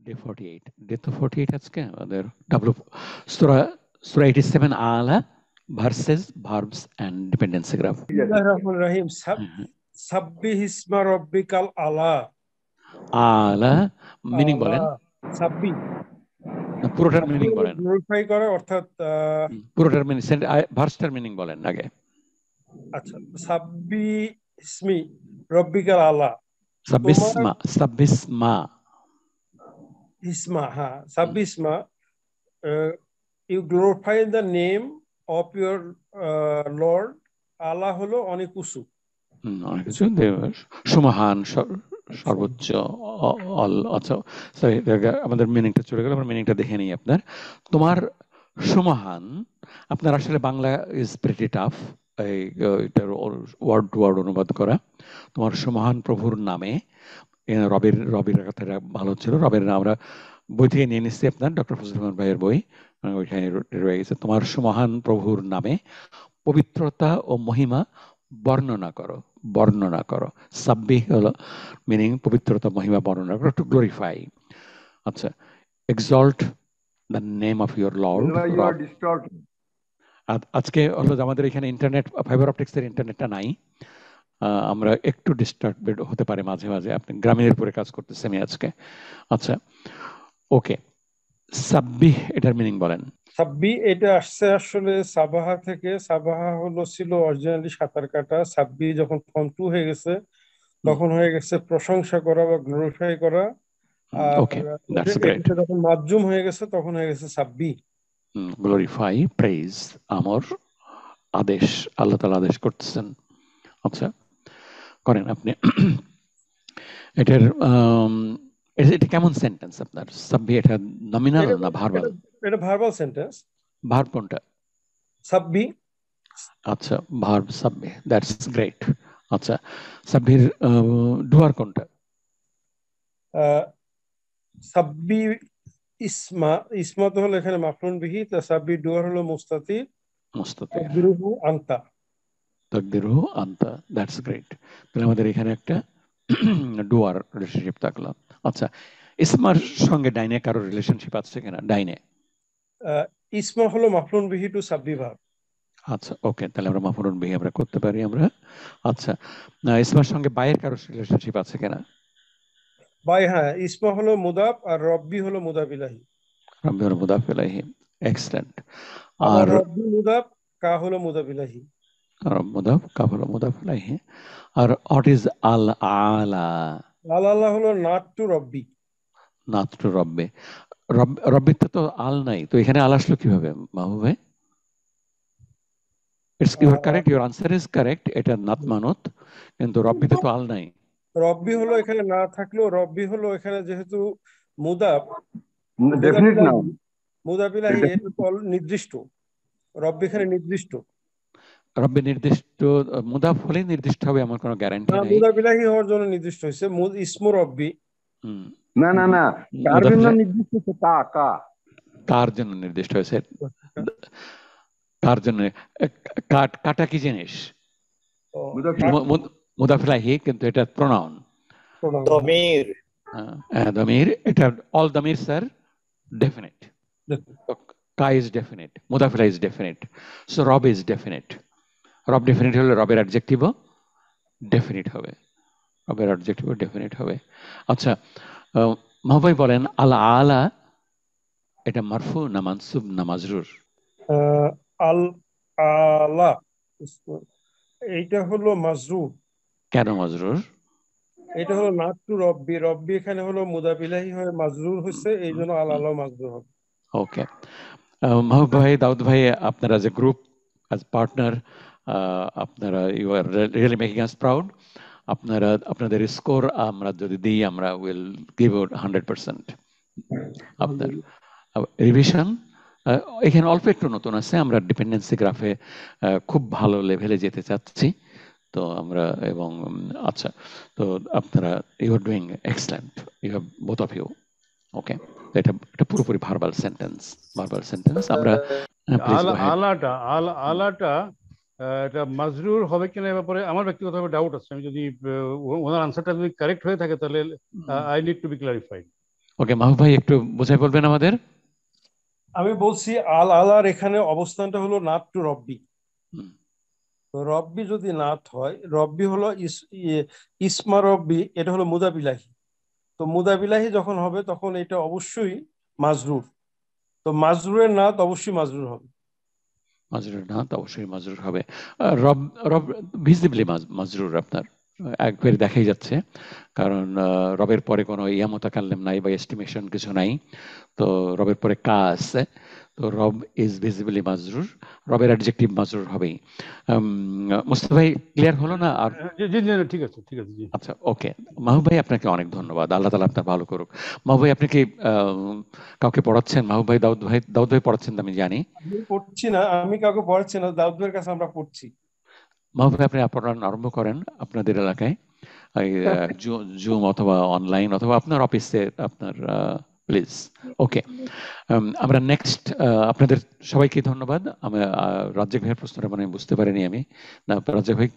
Day 48. Day তো 48 আজকে আমাদের সূরা 87 আলা verses, verbs and dependency graph. বিসমিল্লাহির রহমানির রহিম। সাব্বিহ ইসমা রাব্বিকাল আলা। আলা মিনিং বলেন, সাব্বিহ পুরোটার মিনিং বলেন, গ্লোরিফাই করে, অর্থাৎ পুরোটার মিনিং, ভার্সটার মিনিং বলেন আগে। আচ্ছা, সাব্বিহ ইসমি রাব্বিকাল আলা। সাব্বিসমা, সাব্বিসমা ইসমা, হ্যাঁ, সাব্বিহ ইসমা, you glorify the name of your lord. Allah হলো অনেক উঁচু, অনেক কিছু, সুমহান, সর্বোচ্চ। আচ্ছা, আমাদের মিনিংটা চলে গেল, আমরা মিনিংটা দেখে নিই। আপনার তোমার সুমহান, আপনার আসলে বাংলা ইজ প্রিটি টাফ, এটার ওয়ার্ড টু ওয়ার্ড অনুবাদ করা। তোমার সুমহান প্রভুর নামে, রবির কথাটা ভালো ছিল, রবের নাম আমরা বই থেকে নিয়ে নিচ্ছি, আপনার ডক্টর ফজলুর রহমান ভাইয়ের বই, ওইখানে রয়ে গেছে। তোমার সুমহান প্রভুর নামে পবিত্রতা ও মহিমা বর্ণনা করো, বর্ণনা করো। সাব্বিহ হলো মিনিং পবিত্রতা মহিমা বর্ণনা করো, টু গ্লোরিফাই। আচ্ছা, exalt the name of your lord. আজকে হলো আমাদের এখানে ইন্টারনেট, ফাইবার অপটিক্স এর ইন্টারনেটটা নাই, আমরা একটু ডিস্টার্বেড হতে পারে মাঝে মাঝে। আপনি গ্রামীণের উপরে কাজ করতেছেন আমি আজকে। আচ্ছা, ওকে, সাব্বিহ এটার মিনিং বলেন। সাব্বি এটা আসছে আসলে সাবাহা থেকে। সাবাহা হলো ছিল অরিজিনালি সাঁতার কাটা। সাব্বি যখন ফর্ম 2 হয়ে গেছে তখন হয়ে গেছে প্রশংসা করা বা গ্লোরিফাই করা। আর ওকে, দ্যাটস গ্রেট। এটা যখন মাজজুম হয়ে গেছে তখন হয়ে গেছে সাব্বি। গ্লোরিফাই, প্রেজ, আমর, আদেশ, আল্লাহ তাআলা আদেশ করতেছেন। আচ্ছা, করেন আপনি। এটার এটা কেমন সেন্টেন্স আপনার? সাব্বি এটা নমিনাল না ভার্বাল? এটা ভার্বাল সেন্টেন্স। ভার্ব কোনটা? সাব্বি। আচ্ছা, ভার্ব সাব্বি, দ্যাটস গ্রেট। আচ্ছা, সাব্বির ডুয়ার কোনটা? সাব্বি ইসমা। ইসমা তো হলো এখানে মাফউল বিহি, তা সাব্বি ডুয়ার হলো মুস্তাতির। মুস্তাতির, তাকদিরুহু আনতা। তাকদিরুহু আনতা, দ্যাটস গ্রেট। তাহলে আমাদের এখানে একটা ডুয়ার রিলেশনশিপ থাকলো। আচ্ছা, ইসমার সঙ্গে ডাইনে কারো রিলেশনশিপ আছে কিনা? ডাইনে ইসমা হলো মাফউল বিহি টু সাব্বি ভার্ব। আচ্ছা, ওকে, তাহলে আমরা মাফউল বিহি আমরা করতে পারি আমরা। আচ্ছা, ইসমার সঙ্গে বাইয়ের কারো রিলেশনশিপ আছে কিনা? বাই, হ্যাঁ, ইসমা হলো মুদাফ আর রব্বি হলো মুদাফ ইলাহি। রব্বি হলো মুদাফ ইলাইহি, এক্সেলেন্ট। আবার আর রব্বি মুদাফ, কা হলো মুদাফ ইলাহি। মুদাফ, কাফ হলো মুদাফ ইলাইহি। আর হোয়াট ইজ আল আলা? আল্লাহ হলো নাট টু রব্বি। নাত টু রব্বে। রব্বিতে তো আল নাই, তো এখানে আল আসলো কিভাবে মাহবুব ভাই? It's you are correct, your answer is correct, এটা নাত মানত, কিন্তু রব্বিতে তো আল নাই। রব্বি হলো এখানে না থাকলেও, রব্বি হলো এখানে যেহেতু মুদাফ, ডেফিনিট নাও, মুদাফ ইলাহি নির্দিষ্ট। রব্বি এখানে নির্দিষ্ট। রব্বে নির্দিষ্ট, মুদাফ হলে নির্দিষ্ট হবে এমন কোনো গ্যারান্টি নাই। মুদাফ ইলাহি হওয়ার জন্য নির্দিষ্ট হয়েছে ইসমু রব্বি। না না না, কার জন্য নির্দিষ্ট হয়েছে? কার জন্য নির্দিষ্ট হয়েছে? কার জন্য? কাটা কি জিনিস? মুদাফ ইলাহি, কিন্তু এটা প্রোনাউন, দমির। দমির। এটা অল দমিরস আর ডেফিনিট। কা is definite, মুদাফ Ilahi is definite, so রব ইজ ডেফিনিট। রব ডেফিনিট হলে রবের অ্যাডজেক্টিভও ডেফিনিট হবে, রবের অ্যাডজেক্টিভও ডেফিনিট হবে। আচ্ছা, মাহবুব বলেন, আল আলা এটা মারফু না মানসুব না মাজরুর? আল আলা এইটা হলো মাজরুর। কেন মাজরুর? এটা হলো নাট টু রব্বি। রব্বি এখানে হলো মুদাফ ইলাহি হয়ে মাজরুর হয়েছে, এই জন্য আল আলা মাজরুর হবে। ওকে, মাহবুব ভাই, দাউদ ভাই, আপনারা যে গ্রুপ অ্যাজ পার্টনার, আপনারা you are really making us proud. আপনারা আপনাদের স্কোর আমরা যদি দিই, আমরা উইল গিভ আউট 100%। আপনার রিভিশন এখানে অল্প একটু নতুন আছে, আমরা ডিপেন্ডেন্সি গ্রাফে খুব ভালো লেভেলে যেতে চাচ্ছি, তো আমরা এবং আচ্ছা, তো আপনারা you are doing excellent, you have both of you. Okay, এটা পুরোপুরি ভার্বাল সেন্টেন্স। আমরা আলাটা এটা মাজরুর হবে কিনা এ ব্যাপারে আমার ব্যক্তিগতভাবে ডাউট আছে। আমি যদি ওনার আনসারটা যদি কারেক্ট হয়ে থাকে তাহলে I need to be clarified. Okay, Mahbub ভাই একটু বোঝাই বলবেন আমাদের। আমি বলছি আল আলার এখানে অবস্থানটা হলো নাত টু রব্বি। তো রব্বি যদি নাত হয়, রব্বি হলো ইসমা রব্বি, এটা হলো মুদাবিলাহি। তো মুদাবিলাহি যখন হবে তখন এটা অবশ্যই মাজরুর। তো মাজরুরের নাত অবশ্যই মাজরুর হবে। মাজরুর নাত অবশ্যই মাজরুর হবে। রব রব ভিজিবলি মাজরুর আপনার একবারে দেখাই যাচ্ছে, কারণ রবের পরে কোনো ইয়া মুতাকাল্লিম নাই বা এস্টিমেশন কিছু নাই। তো রবের পরে কা আছে, তো রব ইজ ভিজিবলি মাজরুর, রবের অ্যাডজেক্টিভ মাজরুর হবেই। মুস্তাফা ভাই ক্লিয়ার হলো না? আর জি জি জি, ঠিক আছে ঠিক আছে জি। আচ্ছা, ওকে। মাহবুব ভাই আপনাকে অনেক ধন্যবাদ, আল্লাহ তাআলা আপনার ভালো করুক। মাহবুব ভাই আপনি কি কাউকে পড়াচ্ছেন? মাহবুব ভাই দাউদ ভাই পড়াচ্ছেন তো আমি জানি। আমি পড়ছি না, আমি কাউকে পড়াচ্ছি না, দাউদ ভাইয়ের কাছে আমরা পড়ছি। মাহবুব ভাই আপনি পড়ানো আরম্ভ করেন আপনাদের এলাকায়, জুম অথবা অনলাইন অথবা আপনার অফিসে আপনার, প্লিজ। ওকে, আমরা নেক্সট, আপনাদের সবাইকে ধন্যবাদ। আমি রাজ্জাক ভাইয়ের প্রশ্নটা মানে বুঝতে পারিনি আমি, না রাজ্জাক ভাই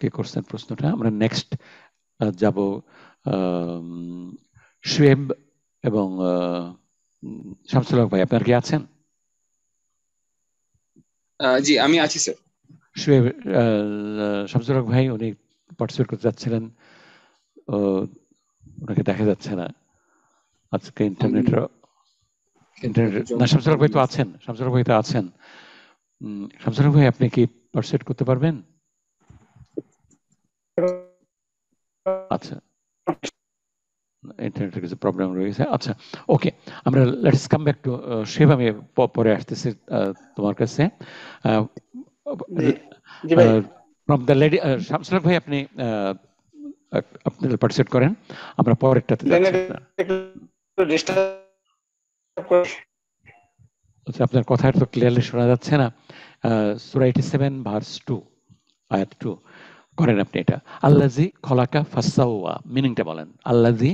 কে করছেন প্রশ্নটা। আমরা নেক্সট যাব শুয়েব এবং শামসুল হক ভাই, আপনার কি আছেন? জি আমি আছি স্যার। শুয়েব, শামসুল হক ভাই উনি পার্টিসিপেট করতে যাচ্ছিলেন, ওনাকে দেখা যাচ্ছে না আজকে ইন্টারনেট না। শামসুল হক ভাই তো আছেন, শামসুল হক ভাই তো আছেন। শামসুল হক ভাই আপনি কি পার্টিসিপেট করতে পারবেন? আচ্ছা, ইন্টারনেটের কিছু প্রবলেম রয়েছে। আচ্ছা, ওকে, আমরা let's come back to Shiv. আমি পরে আসতেছি তোমার কাছে। From the lady Shamsul Haque ভাই, আপনি আপনি পার্টিসিপেট করেন, আমরা পরেরটাতে যাচ্ছি। আচ্ছা, আপনার কথা তো ক্লিয়ারলি শোনা যাচ্ছে না। সূরা 87 ভার্স 2, আয়াত 2 করেন আপনি এটা। আল্লাযী খলাকা ফাসাওয়া, মিনিংটা বলেন। আল্লাযী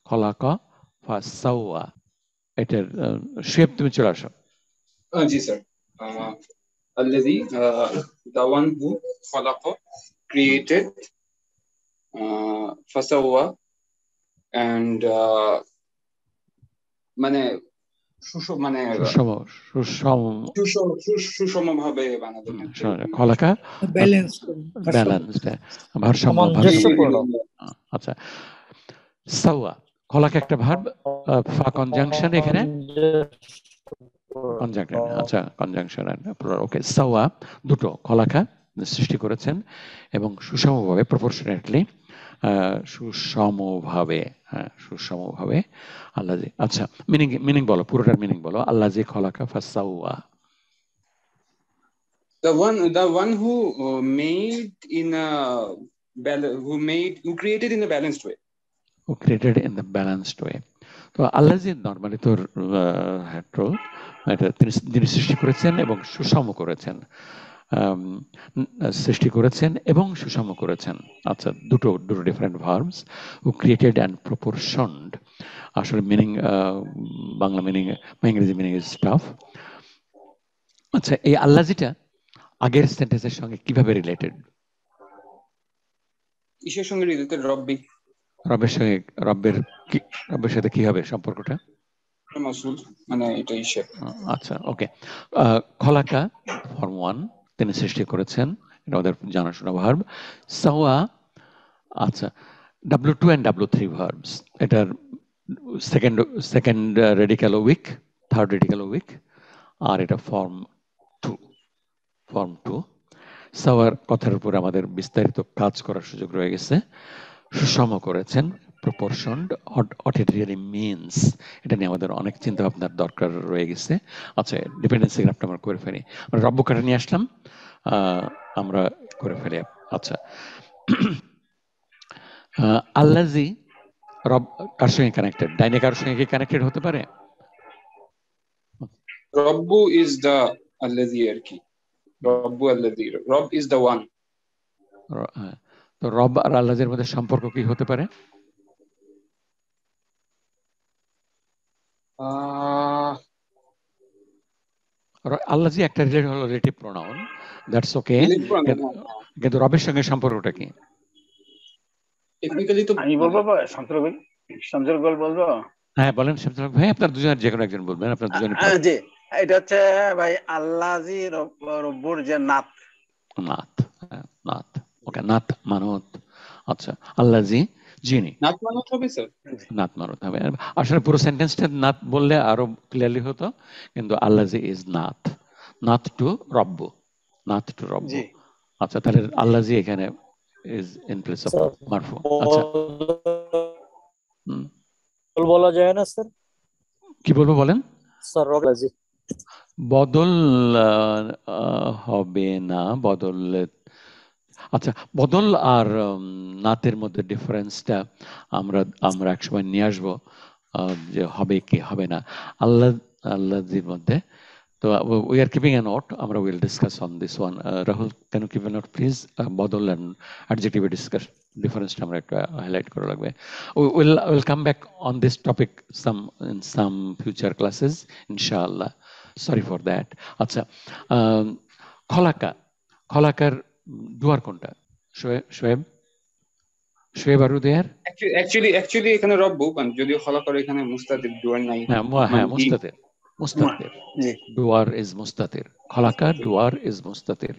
খলাকা ফাসাওয়া, এটার শেপ তুমি চলে আসো। জি স্যার। আল্লাযী, the one who khalaqa, created, ফাসাওয়া, and মানে মানে সুষমভাবে বানাবেন। খলাকা ব্যালেন্সড, ভারসাম্যভাবে। আচ্ছা, সাওয়া, খলাকা একটা ভার্ব, ফা কনজাংশন এখানে, কনজাংশন। আচ্ছা, কনজাংশন প্লুরাল। ওকে, সাওয়া দুটো, খলাকা সৃষ্টি করেছেন এবং সুষমভাবে, প্রপোর্শনেটলি, সুষমভাবে, হ্যাঁ সুষমভাবে। আল্লাযী, আচ্ছা মিনিং বলো, পুরোটার মিনিং বলো। আল্লাযী খলাকা ফাসাওয়া। The one who made in a who created in a balanced way. Who created in the balanced way. তো আল্লাযী নরমালি তো হেট্রো, এটা তিনি সৃষ্টি করেছেন এবং সুষম করেছেন, সৃষ্টি করেছেন এবং সুষম করেছেন। আচ্ছা, দুটো different verbs. Who created and proportioned, আসলে মিনিং, বাংলা মিনিং বা ইংরেজি মিনিং ইজ টাফ। আচ্ছা, এই আল্লাযীটা আগের সেন্টেন্সের সঙ্গে কিভাবে রিলেটেড? কিসের সঙ্গে রিলেটেড? রব্বি, রবের সঙ্গে। রবের সাথে কি হবে সম্পর্কটা? মাসুল, মানে এটা ইসে। আচ্ছা, ওকে। খলাকা ফর্ম 1, তিনি সৃষ্টি করেছেন, এটা ওদের জানাশোনা ভার্ব। সাওয়া, আচ্ছা, W2 and W3 ভার্বস, এটার second radical weak, third radical weak, আর এটা ফর্ম 2। সাওয়ার কথার উপর আমাদের বিস্তারিত কাজ করার সুযোগ রয়ে গেছে। সুষম করেছেন, প্রপোর্শনড, what it really means, এটা নিয়ে আমাদের অনেক চিন্তা ভাবনার দরকার রয়ে গেছে। আচ্ছা, ডিপেন্ডেন্সি গ্রাফটা আমরা করে ফেলি, আমরা রব্য কাটা নিয়ে আসলাম, আমরা করে ফেলি। আচ্ছা, আল্লাযী রব কার সঙ্গে কানেক্টেড? ডাইনে কার সঙ্গে কি কানেক্টেড হতে পারে? রব্বু ইজ দা আল্লাযী, আর কি রব্বু আল্লাযী, রব ইজ দা ওয়ান। তো রব আর আল্লাহর মধ্যে সম্পর্ক কি হতে পারে? আল্লাহজি একটা রিলেটিভ প্রোনাউন, দ্যাটস ওকে, কিন্তু রবের সঙ্গে সম্পর্কটা কি? টেকনিক্যালি তো আমি বলবো, শামসুল বলবো। হ্যাঁ বলেন শামসুল হক ভাই, আপনার দুজনের যে কোনো একজন বলবেন, আপনার দুজনের জি, এটা হচ্ছে ভাই আল্লাজি রব্বুর যে নাত। নাত, হ্যাঁ, নাত, ওকে, নাত মানত। আচ্ছা, আল্লাজি যিনি, নাত মানত হবে স্যার। নাত মানত হবে। আসলে পুরো সেন্টেন্সটা নাত বললে আরো ক্লিয়ারলি হতো, কিন্তু আল্লাজি ইজ নাত, নাত টু রব্বু, নাত টু রব্বু। জি আচ্ছা, তাহলে আল্লাজি এখানে ইজ ইন প্লেস অফ মারফু। আচ্ছা, হুম, বলা যায় না স্যার? কি বলবো বলেন? স্যার রবলাজি বদল হবে না, বদল। আচ্ছা, বদল আর নাতের মধ্যে ডিফারেন্সটা আমরা আমরা একসময় নিয়ে আসবো, যে হবে কি হবে না আল্লাহ আল্লাহর মধ্যে। তো we are keeping a note, আমরা will discuss on this one. Rahul, can you keep a note please? বদল এন্ড অ্যাডজেক্টিভ ডিসকাস ডিফারেন্সটা আমরা একটু হাইলাইট করা লাগবে। Will come back on this topic some in some future classes ইনশাআল্লাহ, sorry for that. আচ্ছা, খলাকা, খলাকার ডুয়ার কোনটা? Shoaib, Shoaib are there? Actually এখানে রব্বু, যদিও খলা করে এখানে মুস্তাতির ডুয়ার নাই। হ্যাঁ, মুস্তাতির, মুস্তাতির, জি ডুয়ার ইজ মুস্তাতির, খলাকা ডুয়ার ইজ মুস্তাতির,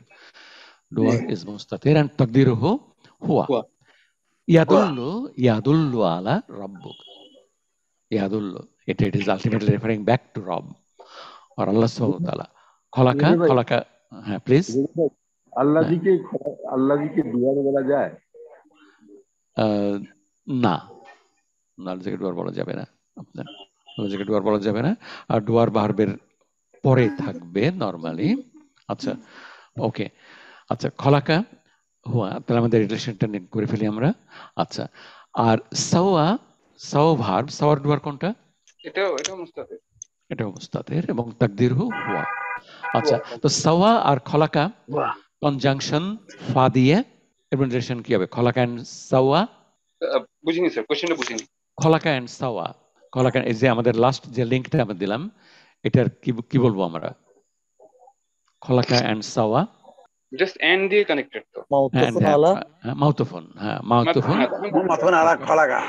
ডুয়ার ইজ মুস্তাতির, এন্ড তাকদিরুহু হুয়া। হুয়া। ইয়াদুল্লু, ইয়াদুল্লু আলা রব্বুক, ইয়াদুল্লু, it is ultimately referring back to Rob or Allah subhanahu wa ta'ala. খলাকা, রবি ভাই, খলাকা, হ্যাঁ প্লিজ। রবি ভাই, আল্লাহজিকে দুয়ার বলা যায়? না, আল্লাহকে ডুয়ার বলা যাবে না, আপনার আল্লাহকে ডুয়ার বলা যাবে না। আর ডুয়ার ভার্বের পরে থাকবে নরমালি। আচ্ছা, ওকে। আচ্ছা, খলাকা হুয়া, তাহলে আমাদের রিলেশনটা নিয়ে করে ফেলি আমরা। আচ্ছা, আর সাওয়া, সাও ভার্ব, সাওয়ার ডুয়ার কোনটা? এটাও মুস্তাতির। এটা মুস্তাতির এবং তাকদিরহু হুয়া। আচ্ছা, তো সাওয়া আর খলাকা কনজাংশন ফা দিয়ে এর রিলেশন কি হবে? খলাকা এন্ড সাওয়া, বুঝিনি স্যার, কোশ্চেনটা বুঝিনি। খলাকা এন্ড সাওয়া, খলাকা, এই যে আমাদের লাস্ট যে লিংকটা আমরা দিলাম, এটার কি বলবো আমরা? খলাকা এন্ড সাওয়া, জাস্ট এন্ড দিয়ে কানেক্টেড তো। মাউতুফুন আলা মাউতুফুন, হ্যাঁ মাউতুফুন, মাথুন আলা খলাকা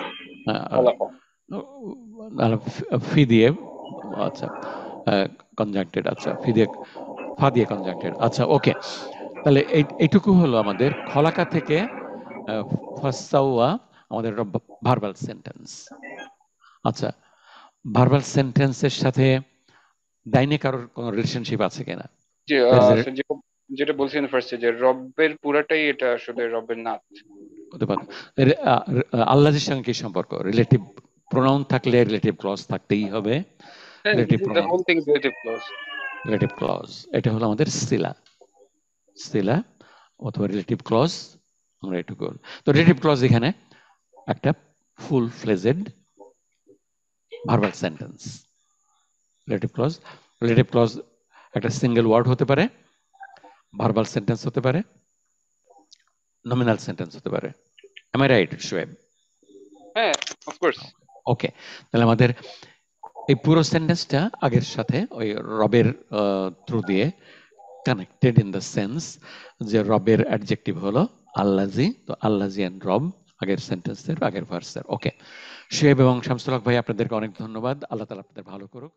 ফি দিয়ে, আচ্ছা, কনজাংক্টেড, আচ্ছা, ফি দিয়ে, ফা দিয়ে কনজাংক্টেড। আচ্ছা, ওকে, তাহলে এইটুকু হলো আমাদের খলাকা থেকে ফাসাওয়া, আমাদের ভার্বাল সেন্টেন্স। আচ্ছা, ভার্বাল সেন্টেন্সের সাথে ডাইনে কারোর কোনো রিলেশনশিপ আছে কিনা? যে যেটা বলছিলেন ফার্স্টে, যে রব্বের পুরাটাই এটা আসলে রব্বের নাত। আল্লাহর সঙ্গে কি সম্পর্ক? রিলেটিভ প্রোনাউন থাকলে রিলেটিভ ক্লজ থাকতেই হবে। রিলেটিভ প্রোনাউন, রিলেটিভ ক্লজ, এটা হলো আমাদের সিলা, সিলা অথবা রিলেটিভ ক্লজ, আমরা এটুকু। তো রিলেটিভ ক্লজ এখানে একটা full fledged verbal sentence. Relative clause একটা সিঙ্গেল ওয়ার্ড হতে পারে, ভার্বাল সেন্টেন্স হতে পারে, নমিনাল সেন্টেন্স হতে পারে। Am I right, Shoaib? হ্যাঁ, অফ কোর্স। ওকে, তাহলে আমাদের এই পুরো সেন্টেন্সটা আগের সাথে ওই রবের থ্রু দিয়ে কানেক্টেড ইন দ্য সেন্স যে রবের অ্যাডজেক্টিভ হলো আল্লাজি, তো আল্লাজি এন্ড রব আগের সেন্টেন্সের আগের ভার্সের। ওকে, শোয়েব এবং শামসুল হক ভাই, আপনাদেরকে অনেক ধন্যবাদ। আল্লাহ তাআলা আপনাদের ভালো করুক।